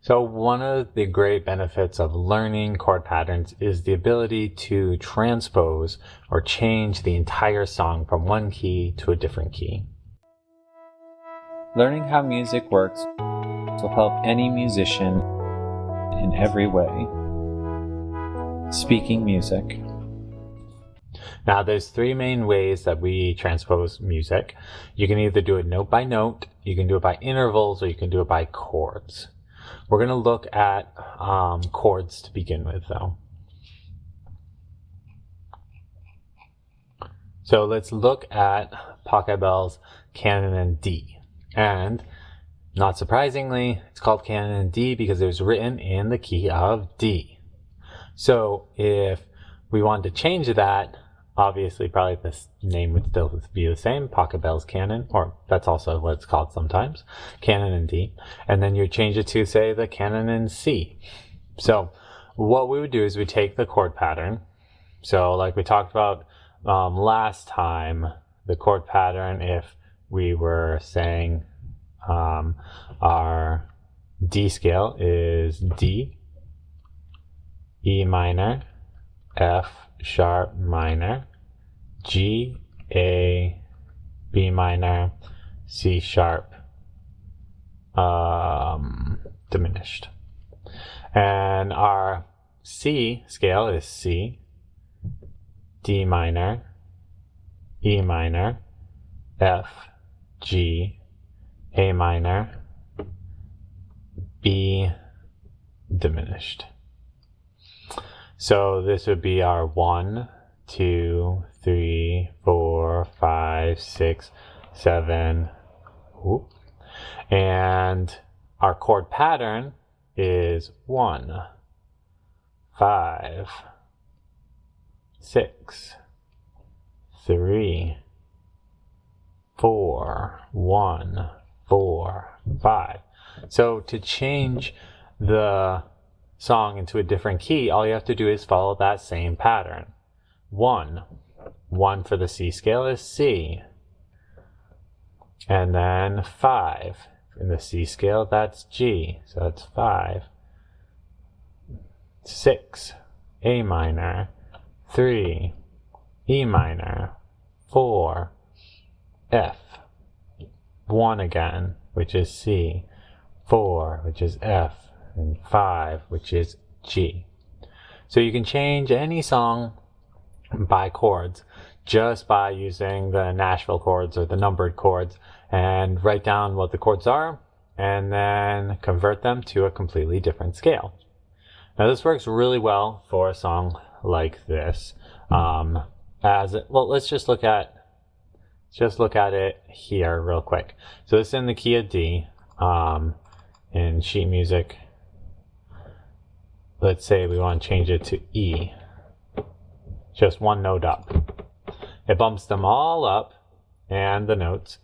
So one of the great benefits of learning chord patterns is the ability to transpose or change the entire song from one key to a different key. Learning how music works will help any musician in every way. Speaking music. Now there's three main ways that we transpose music. You can either do it note by note, you can do it by intervals, or you can do it by chords. We're going to look at chords to begin with, though. So let's look at Pachelbel's Canon in D. And not surprisingly, it's called Canon in D because it was written in the key of D. So if we want to change that, obviously probably this name would still be the same, Pachelbel's Canon, or that's also what it's called sometimes, Canon in D. And then you change it to, say, the Canon in C. So what we would do is we take the chord pattern. So like we talked about last time, the chord pattern, if we were saying our D scale is D, E minor, F sharp minor, G, A, B minor, C sharp diminished. And our C scale is C, D minor, E minor, F, G, A minor, B diminished. So this would be our 1, 2, 3, 4, 5, 6, 7, and our chord pattern is 1, 5, 6, 3, 4, 1, 4, 5. So to change the song into a different key, all you have to do is follow that same pattern. 1 for the C scale is C. And then 5 in the C scale, that's G. So that's 5. 6, A minor. 3, E minor. 4, F. 1 again, which is C. 4, which is F. And 5, which is G. So you can change any song by chords just by using the Nashville chords or the numbered chords and write down what the chords are and then convert them to a completely different scale. Now this works really well for a song like this. Let's just look at it here real quick. So this is in the key of D in sheet music. Let's say we want to change it to E, just one note up. It bumps them all up and the notes,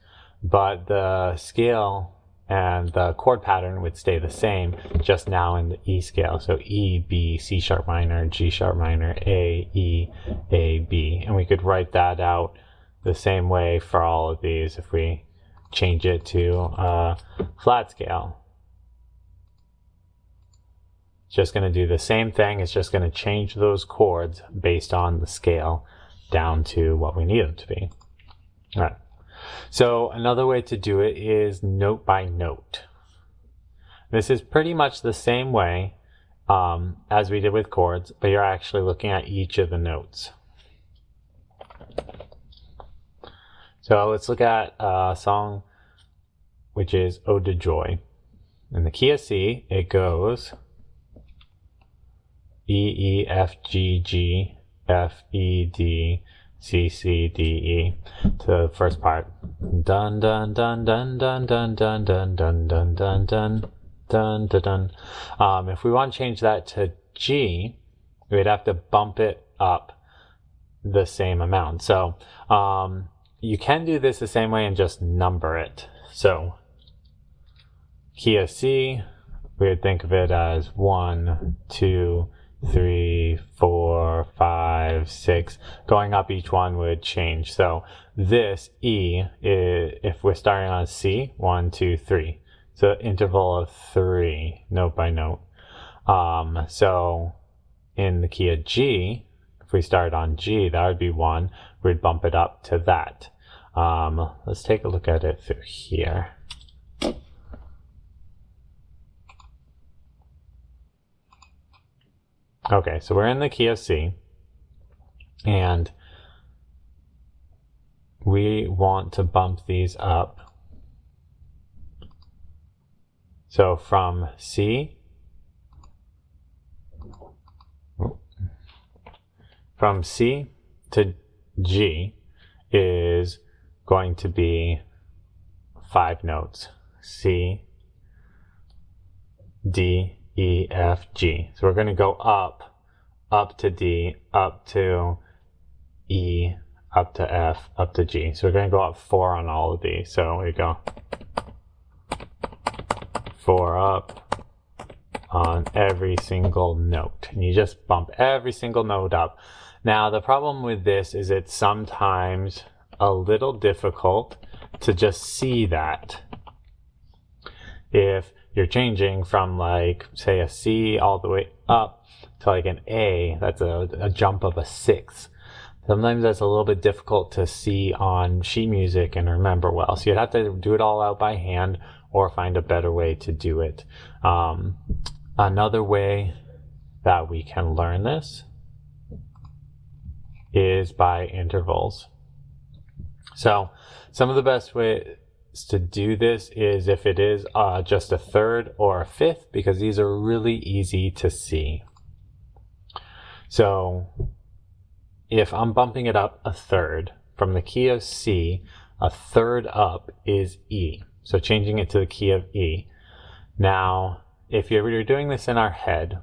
but the scale and the chord pattern would stay the same, just now in the E scale. So E, B, C sharp minor, G sharp minor, A, E, A, B. And we could write that out the same way for all of these if we change it to a flat scale. Just going to do the same thing. It's just going to change those chords based on the scale down to what we need them to be. All right. So another way to do it is note by note. This is pretty much the same way as we did with chords, but you're actually looking at each of the notes. So let's look at a song which is Ode to Joy. In the key of C, it goes E, E, F, G, G, F, E, D, C, C, D, E. To the first part. Dun, dun, dun, dun, dun, dun, dun, dun, dun, dun, dun, dun, dun, dun, dun. If we want to change that to G, we'd have to bump it up the same amount. So you can do this the same way and just number it. So key of C, we would think of it as 1, 2, 3, 4, 5, 6. Going up each one would change. So this E, if we're starting on C, 1, 2, 3. So interval of 3, note by note. So in the key of G, if we start on G, that would be 1. We'd bump it up to that. Let's take a look at it through here. Okay, so we're in the key of C, and we want to bump these up. So from C, to G is going to be 5 notes. C, D, E, F, G. So we're going to go up to D, up to E, up to F, up to G. So we're going to go up 4 on all of these. So we go 4 up on every single note. And you just bump every single note up. Now the problem with this is it's sometimes a little difficult to just see that. If you're changing from, like, say a C all the way up to like an A, that's a jump of a 6th. Sometimes that's a little bit difficult to see on sheet music and remember well. So you'd have to do it all out by hand or find a better way to do it. Another way that we can learn this is by intervals. So some of the best ways to do this is if it is just a 3rd or a 5th, because these are really easy to see. So if I'm bumping it up a 3rd from the key of C, a 3rd up is E. So changing it to the key of E. Now, if you're doing this in our head,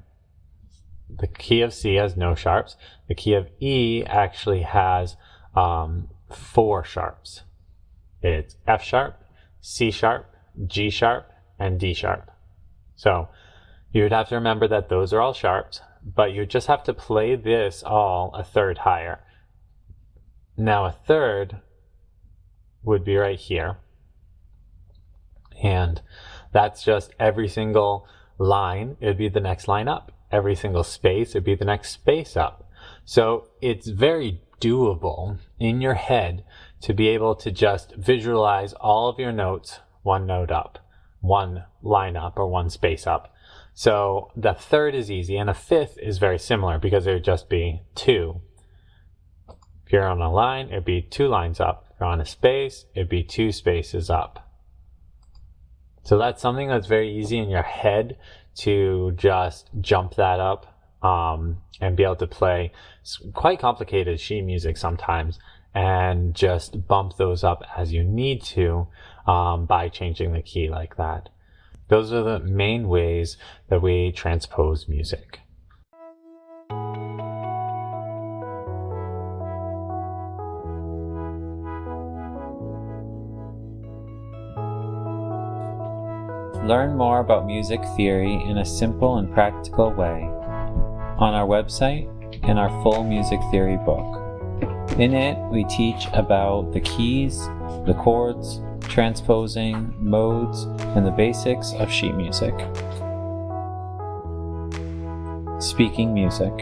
the key of C has no sharps. The key of E actually has 4 sharps. It's F sharp, C sharp, G sharp, and D sharp. So you would have to remember that those are all sharps, but you just have to play this all a 3rd higher. Now a 3rd would be right here. And that's just every single line, it would be the next line up. Every single space, it would be the next space up. So it's very doable in your head to be able to just visualize all of your notes 1 note up, 1 line up, or 1 space up. So the 3rd is easy, and a 5th is very similar because it would just be 2. If you're on a line, it'd be 2 lines up. If you're on a space, it'd be 2 spaces up. So that's something that's very easy in your head to just jump that up and be able to play quite complicated sheet music sometimes, and just bump those up as you need to by changing the key like that. Those are the main ways that we transpose music. Learn more about music theory in a simple and practical way on our website and our full music theory book. In it, we teach about the keys, the chords, transposing, modes, and the basics of sheet music. Speaking music.